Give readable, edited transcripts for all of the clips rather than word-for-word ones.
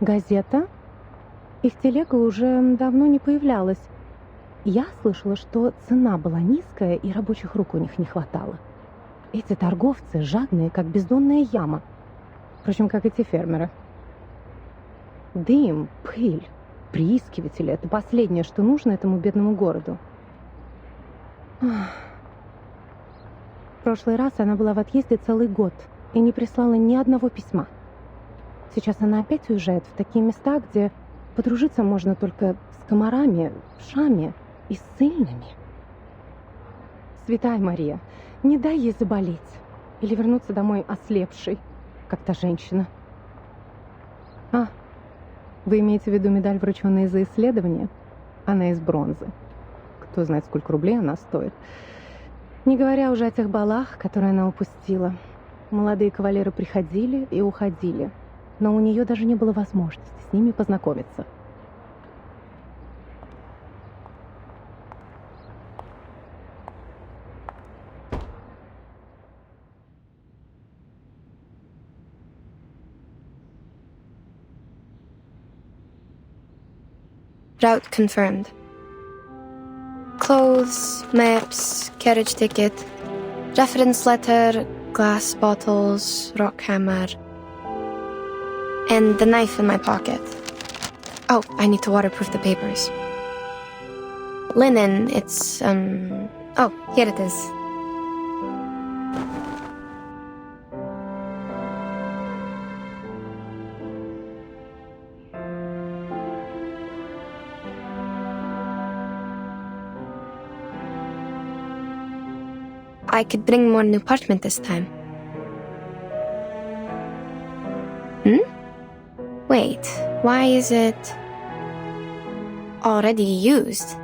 Газета? Их телега уже давно не появлялась. Я слышала, что цена была низкая, и рабочих рук у них не хватало. Эти торговцы жадные, как бездонная яма. Впрочем, как и те фермеры. Дым, пыль, приискиватели — это последнее, что нужно этому бедному городу. В прошлый раз она была в отъезде целый год и не прислала ни одного письма. Сейчас она опять уезжает в такие места, где подружиться можно только с комарами, вшами и ссыльными. Святая Мария, не дай ей заболеть или вернуться домой ослепшей, как та женщина. Вы имеете в виду медаль, врученную за исследование? Она из бронзы. Кто знает, сколько рублей она стоит. Не говоря уже о тех балах, которые она упустила. Молодые кавалеры приходили и уходили, но у нее даже не было возможности с ними познакомиться. Route confirmed. Clothes, maps, carriage ticket, reference letter, glass bottles, rock hammer, and the knife in my pocket. Oh, I need to waterproof the papers. Linen, it's, oh, here it is. I could bring more new parchment this time. Wait, why is it already used?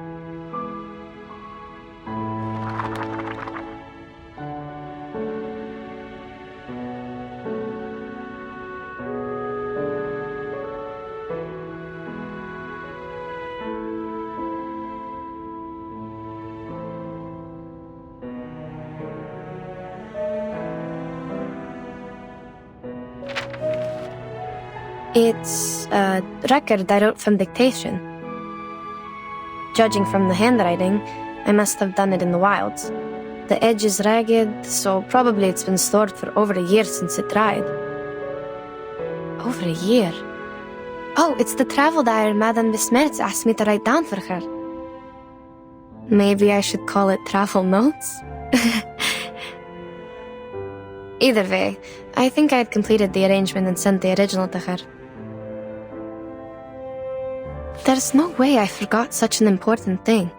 It's a record I wrote from dictation. Judging from the handwriting, I must have done it in the wilds. The edge is ragged, so probably it's been stored for over a year since it dried. Over a year? Oh, it's the travel diary Madame Besmertz asked me to write down for her. Maybe I should call it travel notes? Either way, I think I had completed the arrangement and sent the original to her. There's no way I forgot such an important thing.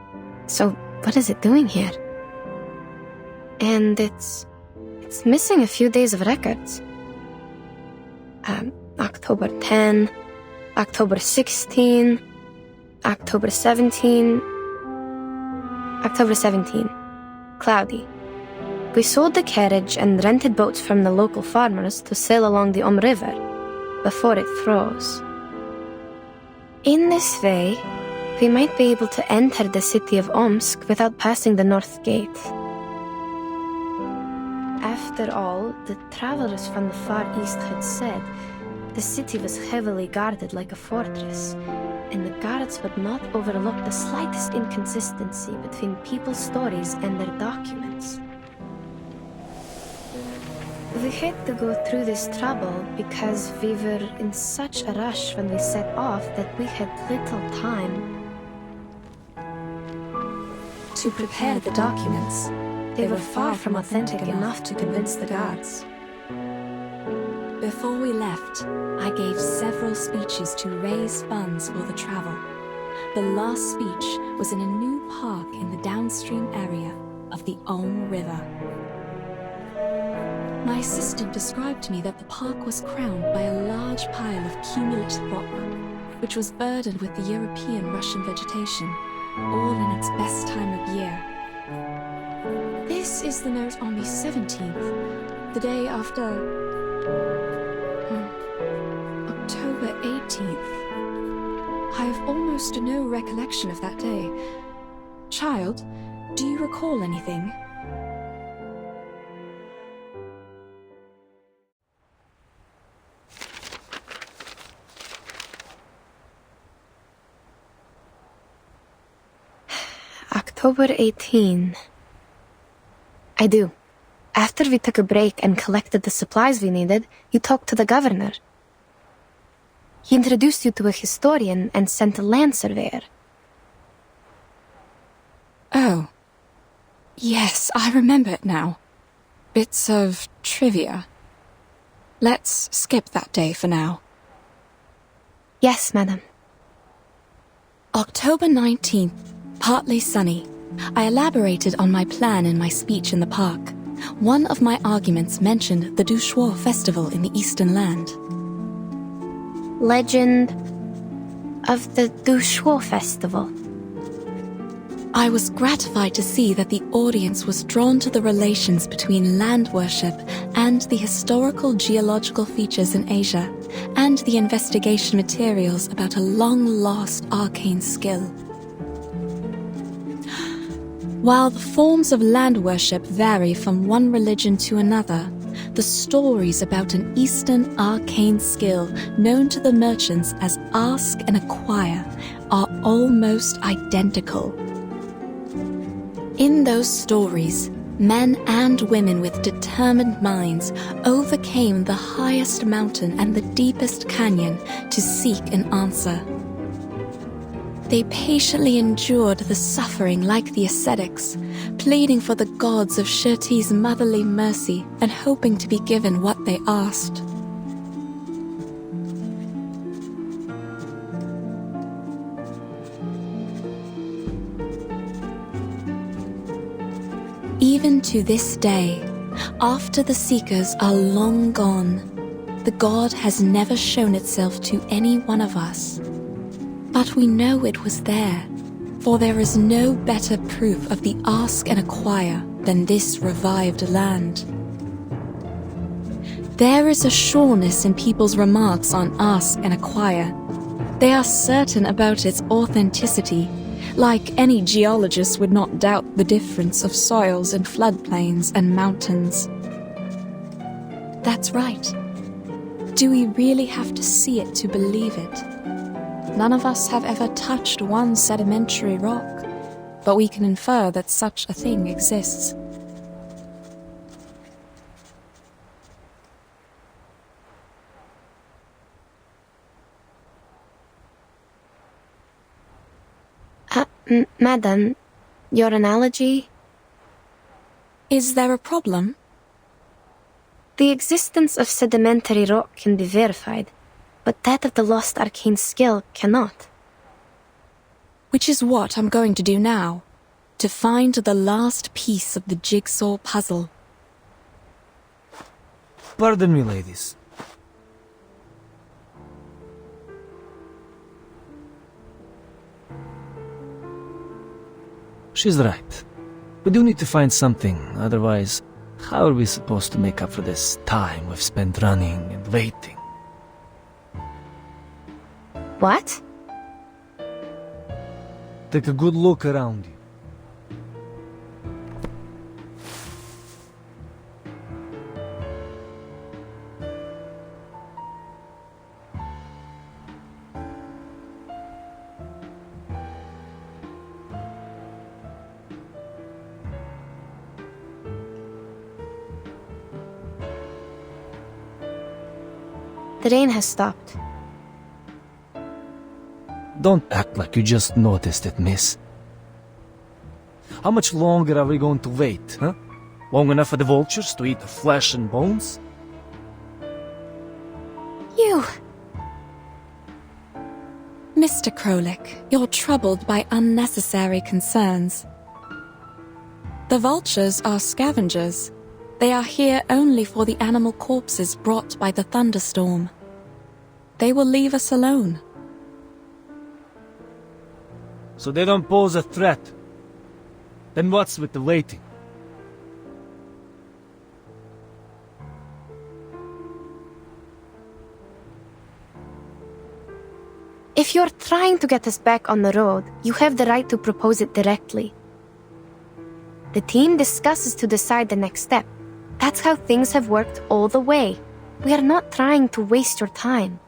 So, what is it doing here? And it's missing a few days of records. October 10, October 16, October 17, October 17. Cloudy. We sold the carriage and rented boats from the local farmers to sail along the River before it froze. In this way, we might be able to enter the city of Omsk without passing the North Gate. After all, the travelers from the Far East had said the city was heavily guarded like a fortress, and the guards would not overlook the slightest inconsistency between people's stories and their documents. We had to go through this trouble because we were in such a rush when we set off that we had little time to prepare the documents. They were far from authentic enough to convince the guards. Before we left, I gave several speeches to raise funds for the travel. The last speech was in a new park in the downstream area of the River. My assistant described to me that the park was crowned by a large pile of cumulate rock, which was burdened with the European Russian vegetation, all in its best time of year. This is the note on the 17th, the day after October 18th. I have almost no recollection of that day. Child, do you recall anything? October 18. I do. After we took a break and collected the supplies we needed, you talked to the governor. He introduced you to a historian and sent a land surveyor. Oh. Yes, I remember it now. Bits of trivia. Let's skip that day for now. Yes, madam. October 19th, partly sunny. I elaborated on my plan in my speech in the park. One of my arguments mentioned the Shuori festival in the Eastern Land. Legend of the Shuori festival. I was gratified to see that the audience was drawn to the relations between land worship and the historical geological features in Asia, and the investigation materials about a long-lost arcane skill. While the forms of land worship vary from one religion to another, the stories about an Eastern arcane skill known to the merchants as Ask and Acquire are almost identical. In those stories, men and women with determined minds overcame the highest mountain and the deepest canyon to seek an answer. They patiently endured the suffering like the ascetics, pleading for the gods of Shuori's motherly mercy and hoping to be given what they asked. Even to this day, after the seekers are long gone, the god has never shown itself to any one of us. But we know it was there, for there is no better proof of the Ask and Acquire than this revived land. There is a sureness in people's remarks on Ask and Acquire. They are certain about its authenticity, like any geologist would not doubt the difference of soils in floodplains and mountains. That's right. Do we really have to see it to believe it? None of us have ever touched one sedimentary rock, but we can infer that such a thing exists. Madam, your analogy? Is there a problem? The existence of sedimentary rock can be verified, but that of the lost arcane skill cannot. Which is what I'm going to do now, to find the last piece of the jigsaw puzzle. Pardon me, ladies. She's right. We do need to find something, otherwise, how are we supposed to make up for this time we've spent running and waiting? What? Take a good look around you. The rain has stopped. Don't act like you just noticed it, miss. How much longer are we going to wait, huh? Long enough for the vultures to eat the flesh and bones? You! Mr. Krolik, you're troubled by unnecessary concerns. The vultures are scavengers. They are here only for the animal corpses brought by the thunderstorm. They will leave us alone. So they don't pose a threat. Then what's with the waiting? If you're trying to get us back on the road, you have the right to propose it directly. The team discusses to decide the next step. That's how things have worked all the way. We are not trying to waste your time.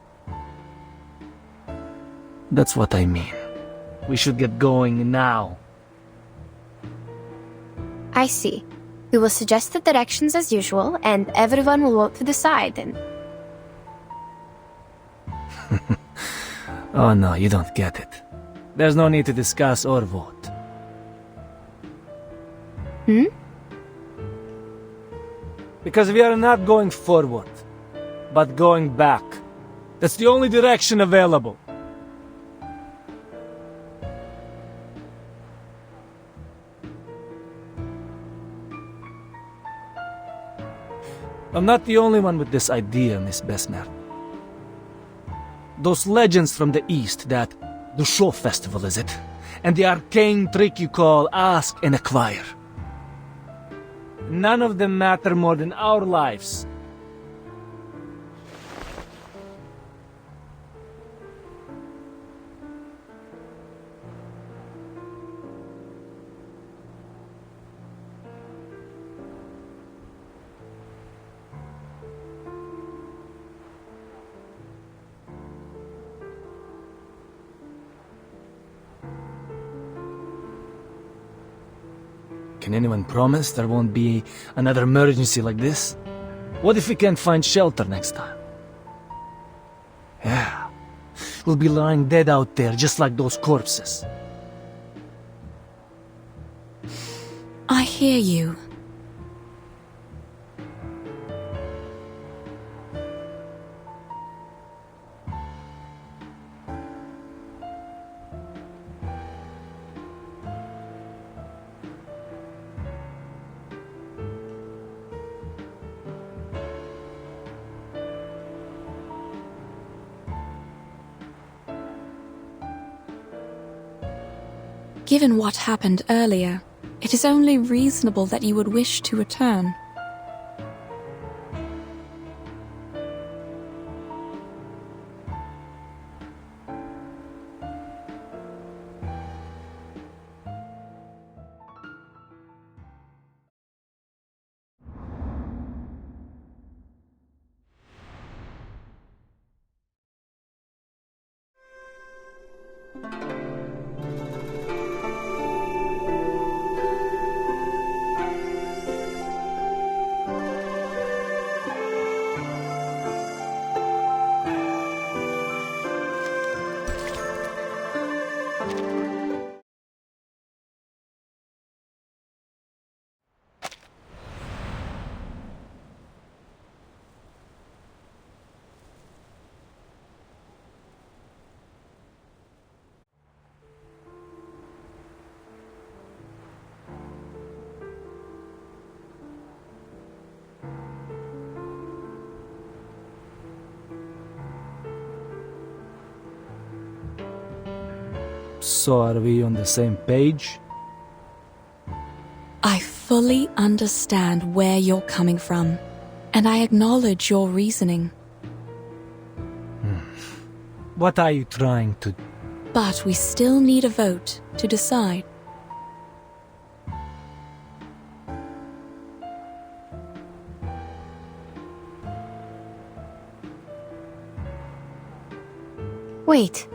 That's what I mean. We should get going now. I see. We will suggest the directions as usual, and everyone will vote to decide, and... Oh no, you don't get it. There's no need to discuss or vote. Hmm? Because we are not going forward, but going back. That's the only direction available. I'm not the only one with this idea, Miss Besmer. Those legends from the East that the show festival, is it? And the arcane trick you call ask and acquire. None of them matter more than our lives. Can anyone promise there won't be another emergency like this? What if we can't find shelter next time? Yeah, we'll be lying dead out there just like those corpses. I hear you. Given what happened earlier, it is only reasonable that you would wish to return. So are we on the same page? I fully understand where you're coming from, and I acknowledge your reasoning. What are you trying to... But we still need a vote to decide. Wait.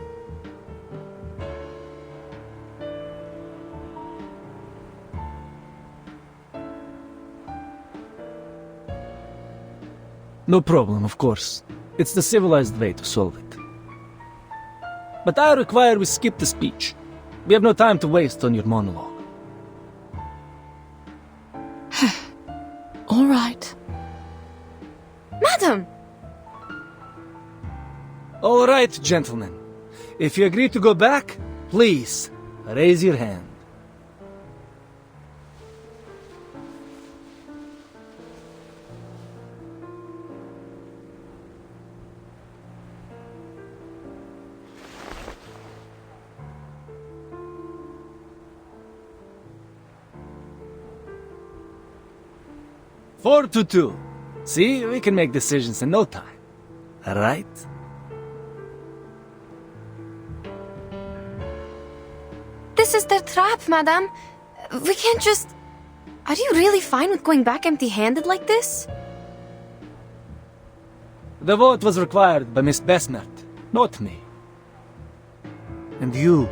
No problem, of course. It's the civilized way to solve it. But I require we skip the speech. We have no time to waste on your monologue. All right. Madam! All right, gentlemen. If you agree to go back, please, raise your hand. Four to two. See, we can make decisions in no time. Right? This is their trap, madam. We can't just... Are you really fine with going back empty-handed like this? The vote was required by Miss Besnert, not me. And you,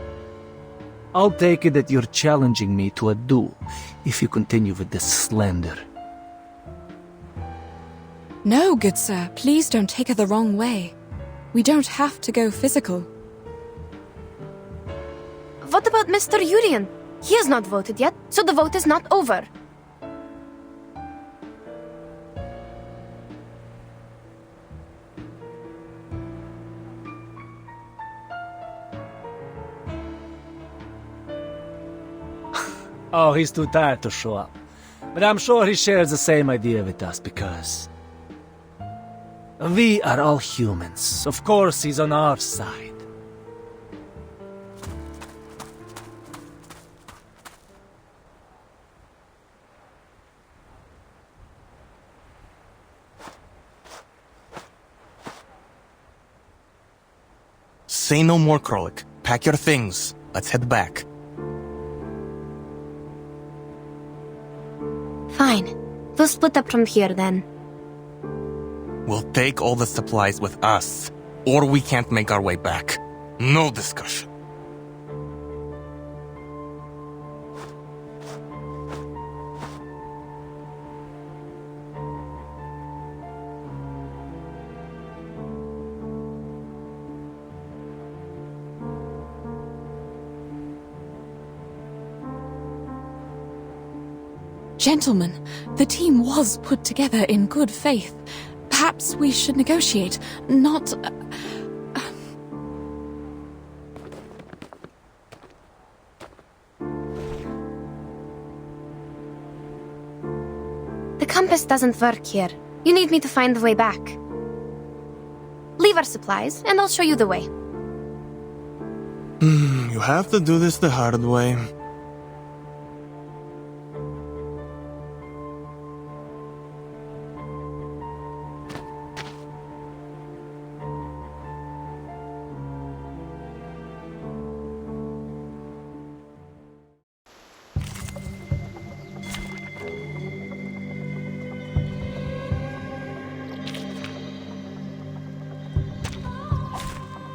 I'll take it that you're challenging me to a duel if you continue with this slander. No, good sir, please don't take her the wrong way. We don't have to go physical. What about Mr. Urian? He has not voted yet, so the vote is not over. Oh, he's too tired to show up. But I'm sure he shares the same idea with us because we are all humans. Of course, he's on our side. Say no more, Krolik. Pack your things. Let's head back. Fine. We'll split up from here then. We'll take all the supplies with us, or we can't make our way back. No discussion. Gentlemen, the team was put together in good faith. Perhaps we should negotiate, not... The compass doesn't work here. You need me to find the way back. Leave our supplies, and I'll show you the way. You have to do this the hard way.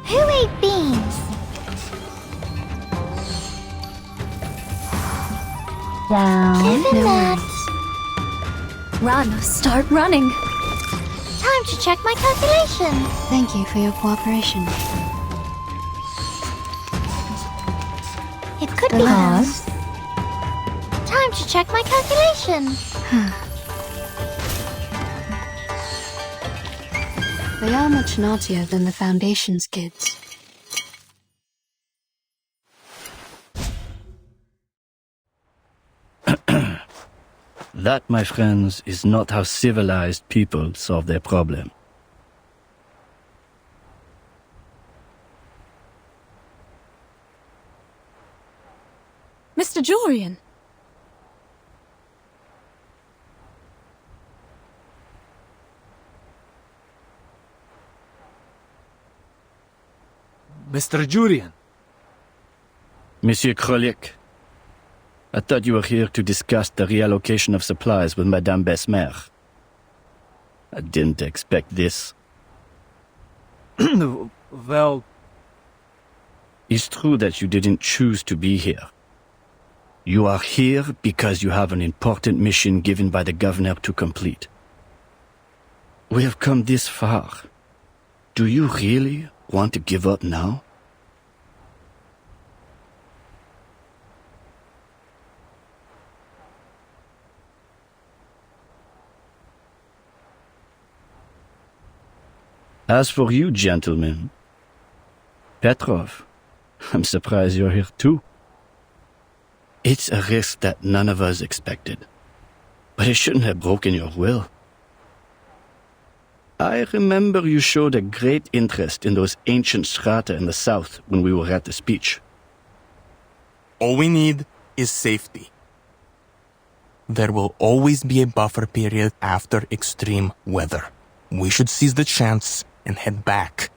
Who ate beans? Down. Given that. Run, start running. Time to check my calculations. Thank you for your cooperation. It could be Pause. time to check my calculations. They are much naughtier than the Foundation's kids. That, my friends, is not how civilized people solve their problem. Mr. Jorian! Mr. Jurian. Monsieur Krolik, I thought you were here to discuss the reallocation of supplies with Madame Besmer. I didn't expect this. Well, It's true that you didn't choose to be here. You are here because you have an important mission given by the governor to complete. We have come this far. Do you really want to give up now? As for you, gentlemen, Petrov, I'm surprised you're here too. It's a risk that none of us expected, but it shouldn't have broken your will. I remember you showed a great interest in those ancient strata in the south when we were at the speech. All we need is safety. There will always be a buffer period after extreme weather. We should seize the chance and head back.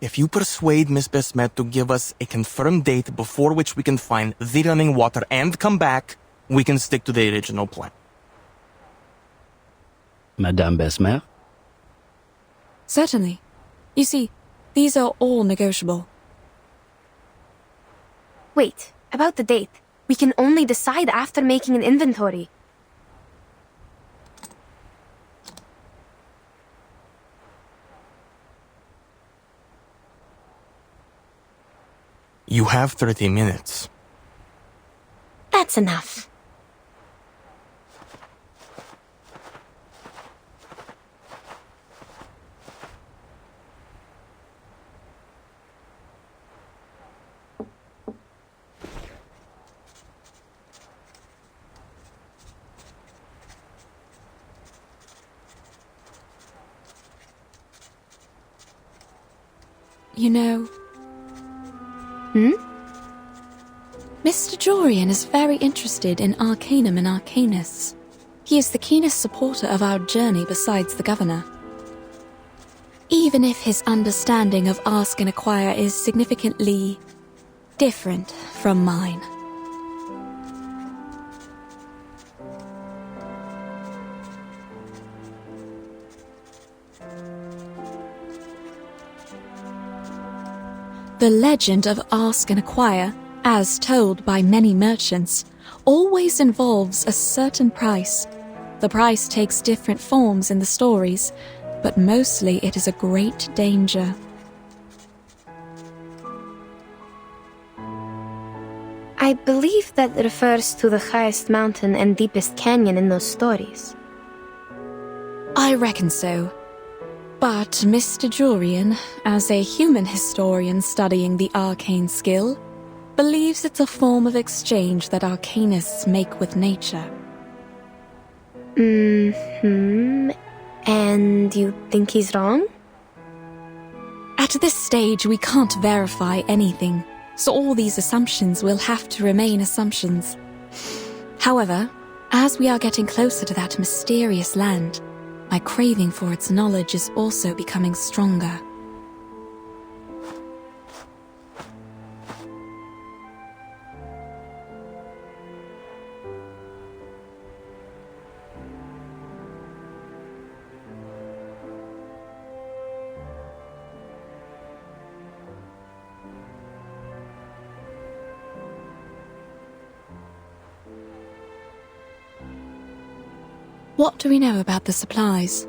If you persuade Miss Besmet to give us a confirmed date before which we can find the running water and come back, we can stick to the original plan. Madame Besmer? Certainly. You see, these are all negotiable. Wait, about the date. We can only decide after making an inventory. You have 30 minutes. That's enough. You know... Mr. Jorian is very interested in Arcanum and Arcanists. He is the keenest supporter of our journey besides the Governor. Even if his understanding of Ask and Acquire is significantly different from mine. The legend of Ask and Acquire, as told by many merchants, always involves a certain price. The price takes different forms in the stories, but mostly it is a great danger. I believe that refers to the highest mountain and deepest canyon in those stories. I reckon so. But Mr. Jorian, as a human historian studying the arcane skill, believes it's a form of exchange that arcanists make with nature. And you think he's wrong? At this stage, we can't verify anything, so all these assumptions will have to remain assumptions. However, as we are getting closer to that mysterious land, my craving for its knowledge is also becoming stronger. What do we know about the supplies?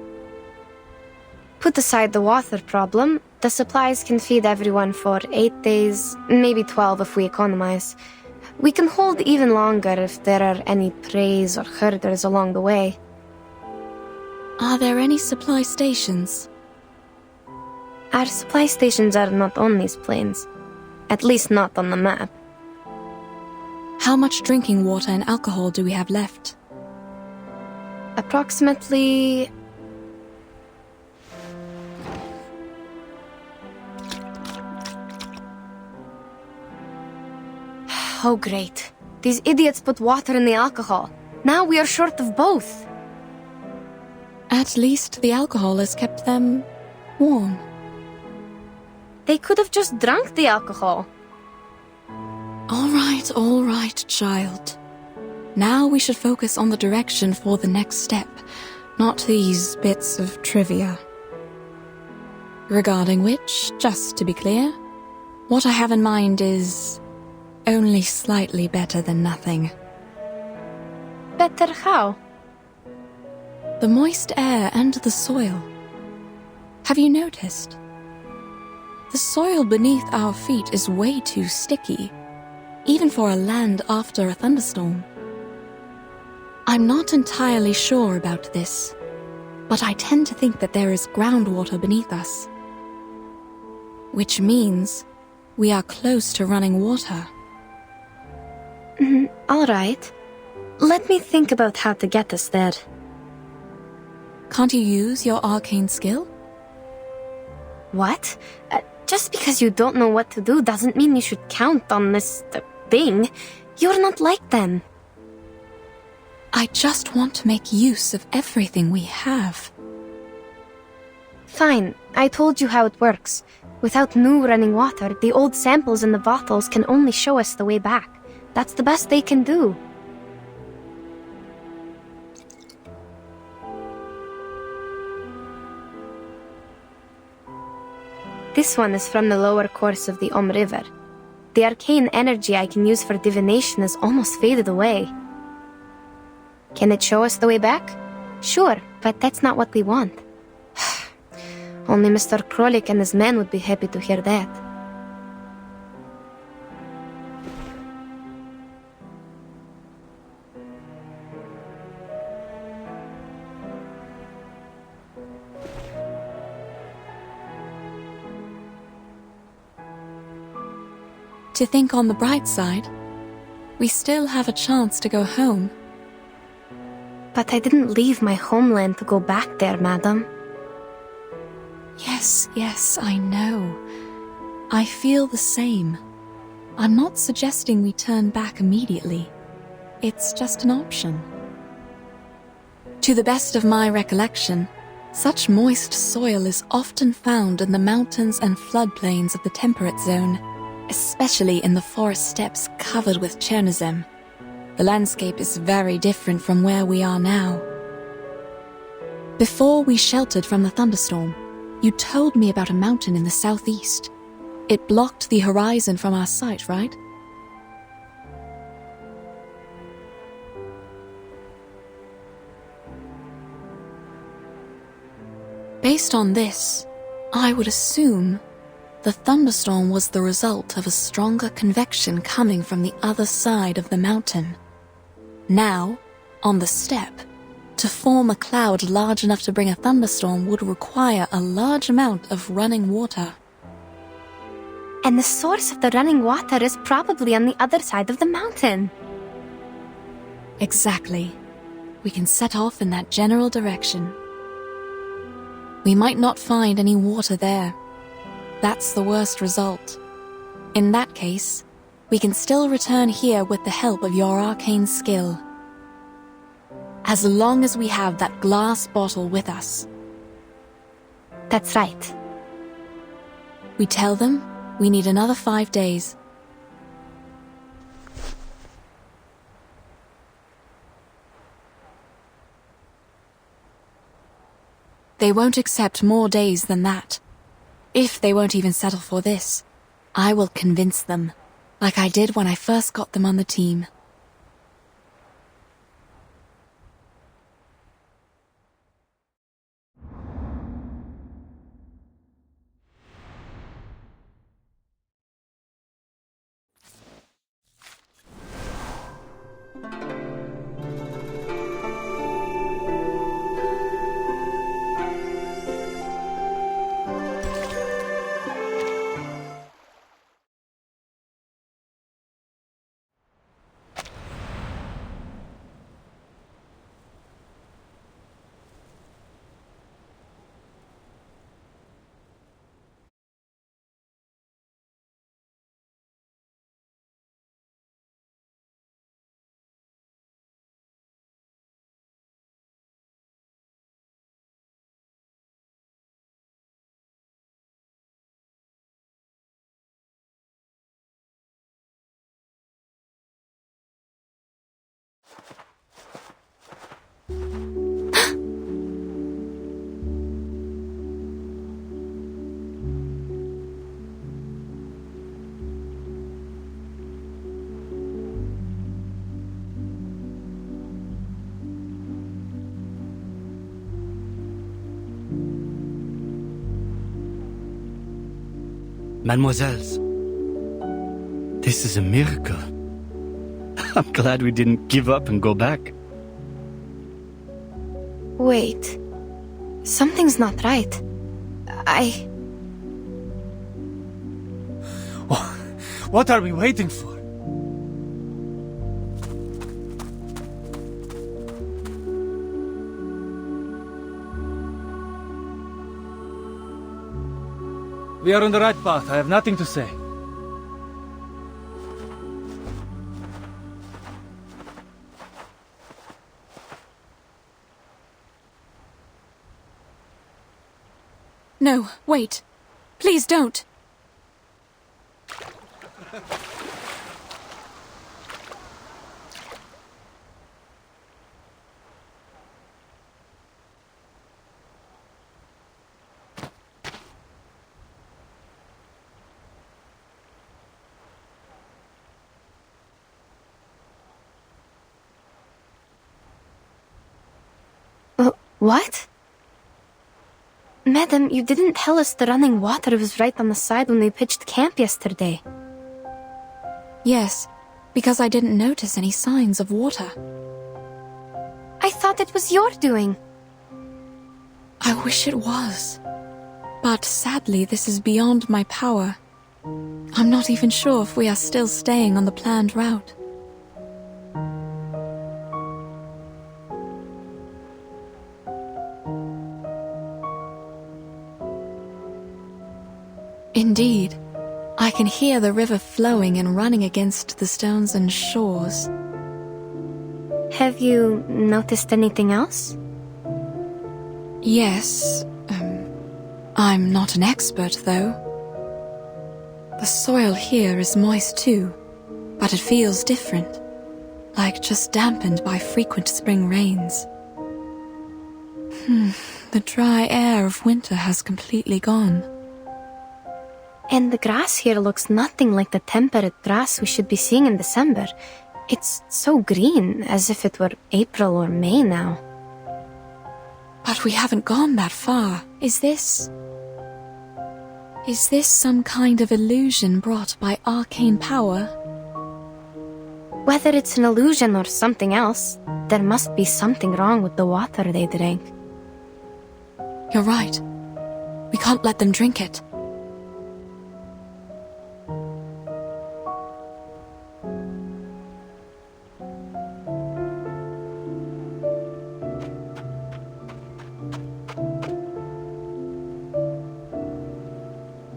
Put aside the water problem, the supplies can feed everyone for 8 days, maybe 12 if we economize. We can hold even longer if there are any preys or herders along the way. Are there any supply stations? Our supply stations are not on these plains. At least not on the map. How much drinking water and alcohol do we have left? Approximately... Oh great. These idiots put water in the alcohol. Now we are short of both. At least the alcohol has kept them warm. They could have just drunk the alcohol. All right, child. Now we should focus on the direction for the next step, not these bits of trivia. Regarding which, just to be clear, what I have in mind is only slightly better than nothing. Better how? The moist air and the soil. Have you noticed? The soil beneath our feet is way too sticky, even for a land after a thunderstorm. I'm not entirely sure about this, but I tend to think that there is groundwater beneath us. Which means we are close to running water. All right. Let me think about how to get us there. Can't you use your arcane skill? What? Just because you don't know what to do doesn't mean you should count on this thing. You're not like them. I just want to make use of everything we have. Fine, I told you how it works. Without new running water, the old samples in the bottles can only show us the way back. That's the best they can do. This one is from the lower course of the River. The arcane energy I can use for divination has almost faded away. Can it show us the way back? Sure, but that's not what we want. Only Mr. Krolik and his men would be happy to hear that. To think on the bright side, we still have a chance to go home. But I didn't leave my homeland to go back there, madam. Yes, I know. I feel the same. I'm not suggesting we turn back immediately. It's just an option. To the best of my recollection, such moist soil is often found in the mountains and floodplains of the temperate zone, especially in the forest steppes covered with Chernozem. The landscape is very different from where we are now. Before we sheltered from the thunderstorm, you told me about a mountain in the southeast. It blocked the horizon from our sight, right? Based on this, I would assume the thunderstorm was the result of a stronger convection coming from the other side of the mountain. Now, on the steppe, to form a cloud large enough to bring a thunderstorm would require a large amount of running water. And the source of the running water is probably on the other side of the mountain. Exactly. We can set off in that general direction. We might not find any water there. That's the worst result. In that case, we can still return here with the help of your arcane skill. As long as we have that glass bottle with us. That's right. We tell them we need another 5 days. They won't accept more days than that. If they won't even settle for this, I will convince them, like I did when I first got them on the team. Mademoiselles, this is a miracle. I'm glad we didn't give up and go back. Wait. Something's not right. What are we waiting for? We are on the right path. I have nothing to say. No, wait. Please don't. What? Madam, you didn't tell us the running water was right on the side when we pitched camp yesterday. Yes, because I didn't notice any signs of water. I thought it was your doing. I wish it was. But sadly, this is beyond my power. I'm not even sure if we are still staying on the planned route. Indeed, I can hear the river flowing and running against the stones and shores. Have you noticed anything else? Yes, I'm not an expert, though. The soil here is moist too, but it feels different, like just dampened by frequent spring rains. The dry air of winter has completely gone. And the grass here looks nothing like the temperate grass we should be seeing in December. It's so green, as if it were April or May now. But we haven't gone that far. Is this some kind of illusion brought by arcane power? Whether it's an illusion or something else, there must be something wrong with the water they drank. You're right. We can't let them drink it.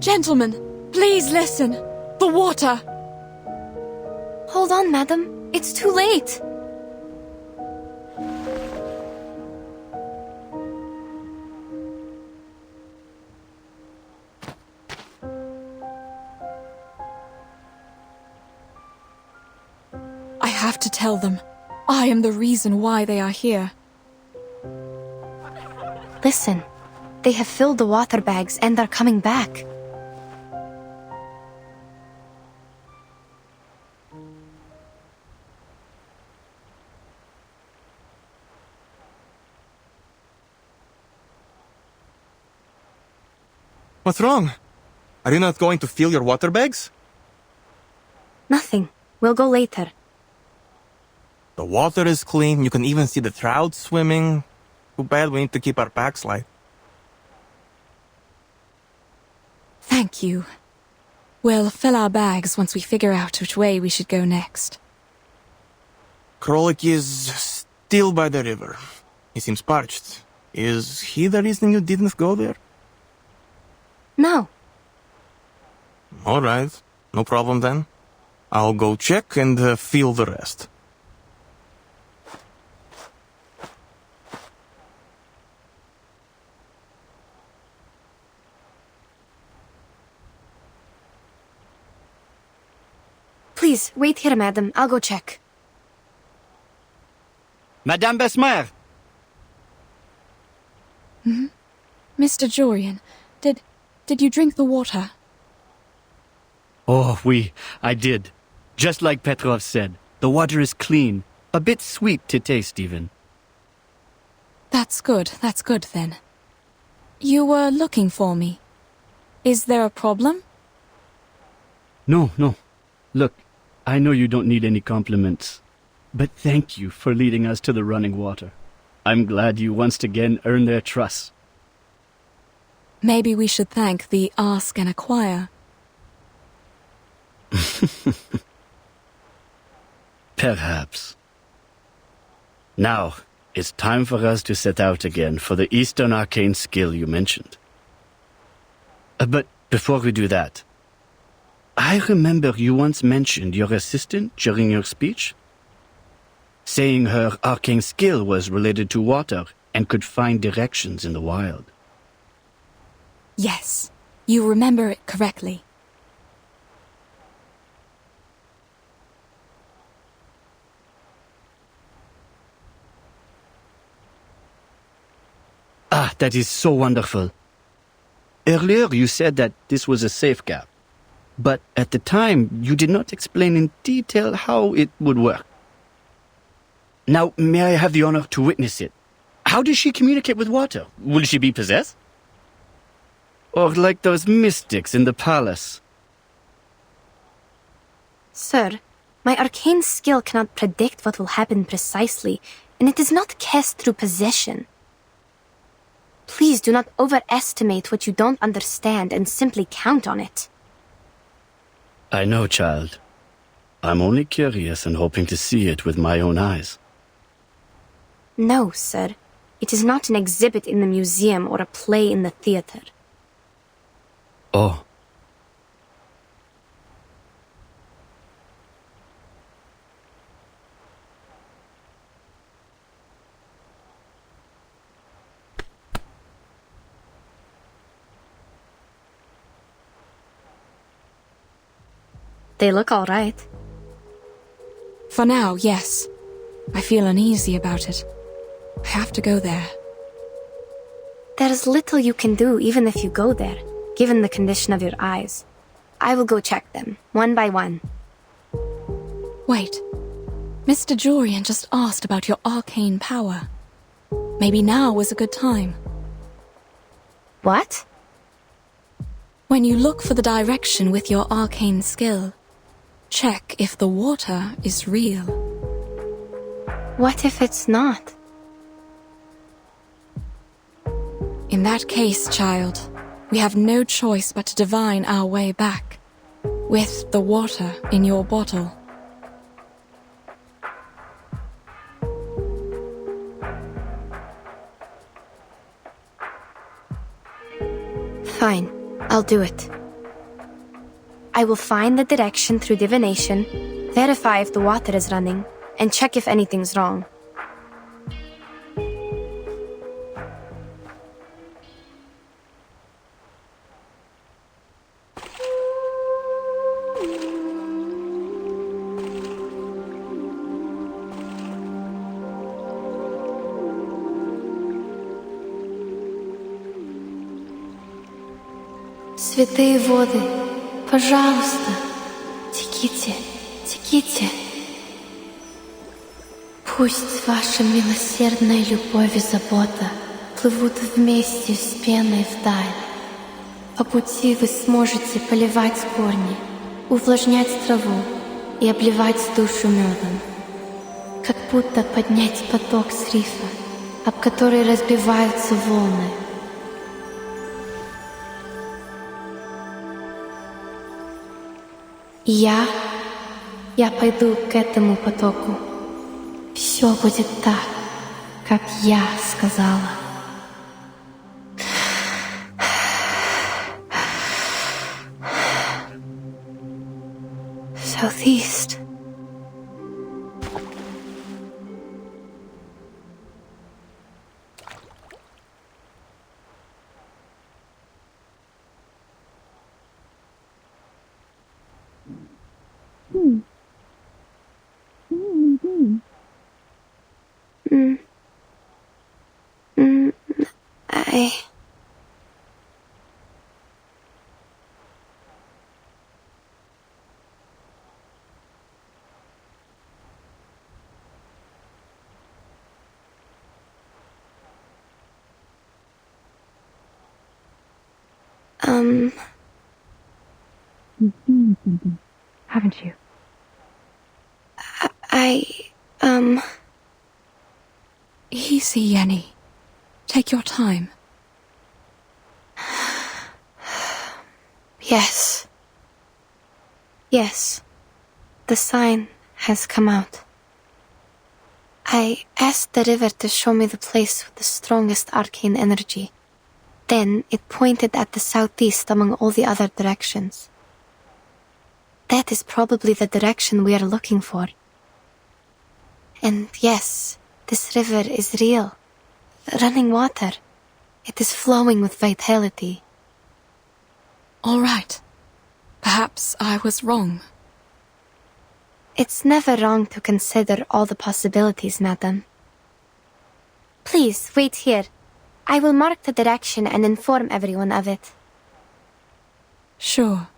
Gentlemen, please listen. The water! Hold on, madam. It's too late. I have to tell them. I am the reason why they are here. Listen, they have filled the water bags and are coming back. What's wrong? Are you not going to fill your water bags? Nothing. We'll go later. The water is clean. You can even see the trout swimming. Too bad we need to keep our packs light. Thank you. We'll fill our bags once we figure out which way we should go next. Krolik is still by the river. He seems parched. Is he the reason you didn't go there? No. All right. No problem then. I'll go check and feel the rest. Please, wait here, madam. I'll go check. Madame Besmer! Mr. Jorian, did you drink the water? Oh, I did. Just like Petrov said, the water is clean. A bit sweet to taste, even. That's good then. You were looking for me. Is there a problem? No. Look, I know you don't need any compliments, but thank you for leading us to the running water. I'm glad you once again earned their trust. Maybe we should thank the Ask and Acquire. Perhaps. Now, it's time for us to set out again for the Eastern Arcane skill you mentioned. But before we do that, I remember you once mentioned your assistant during your speech, saying her arcane skill was related to water and could find directions in the wild. Yes, you remember it correctly. Ah, that is so wonderful. Earlier you said that this was a safe gap, but at the time you did not explain in detail how it would work. Now, may I have the honor to witness it? How does she communicate with water? Will she be possessed? Or like those mystics in the palace? Sir, my arcane skill cannot predict what will happen precisely, and it is not cast through possession. Please do not overestimate what you don't understand and simply count on it. I know, child. I'm only curious and hoping to see it with my own eyes. No, sir. It is not an exhibit in the museum or a play in the theater. Oh. They look all right. For now, yes. I feel uneasy about it. I have to go there. There's little you can do even if you go there, given the condition of your eyes. I will go check them, one by one. Wait. Mr. Jorian just asked about your arcane power. Maybe now was a good time. What? When you look for the direction with your arcane skill, check if the water is real. What if it's not? In that case, child, we have no choice but to divine our way back, with the water in your bottle. Fine, I'll do it. I will find the direction through divination, verify if the water is running, and check if anything's wrong. Святые воды, пожалуйста, теките, теките. Пусть ваша милосердная любовь и забота плывут вместе с пеной вдаль. По пути вы сможете поливать корни, увлажнять траву и обливать душу медом. Как будто поднять поток с рифа, об который разбиваются волны. Я пойду к этому потоку. Все будет так, как я сказала. Southeast. You've seen something, haven't you? Easy, Yenny. Take your time. Yes. Yes. The sign has come out. I asked the river to show me the place with the strongest arcane energy. Then it pointed at the southeast among all the other directions. That is probably the direction we are looking for. And yes, this river is real. Running water. It is flowing with vitality. All right. Perhaps I was wrong. It's never wrong to consider all the possibilities, madam. Please, wait here. I will mark the direction and inform everyone of it. Sure.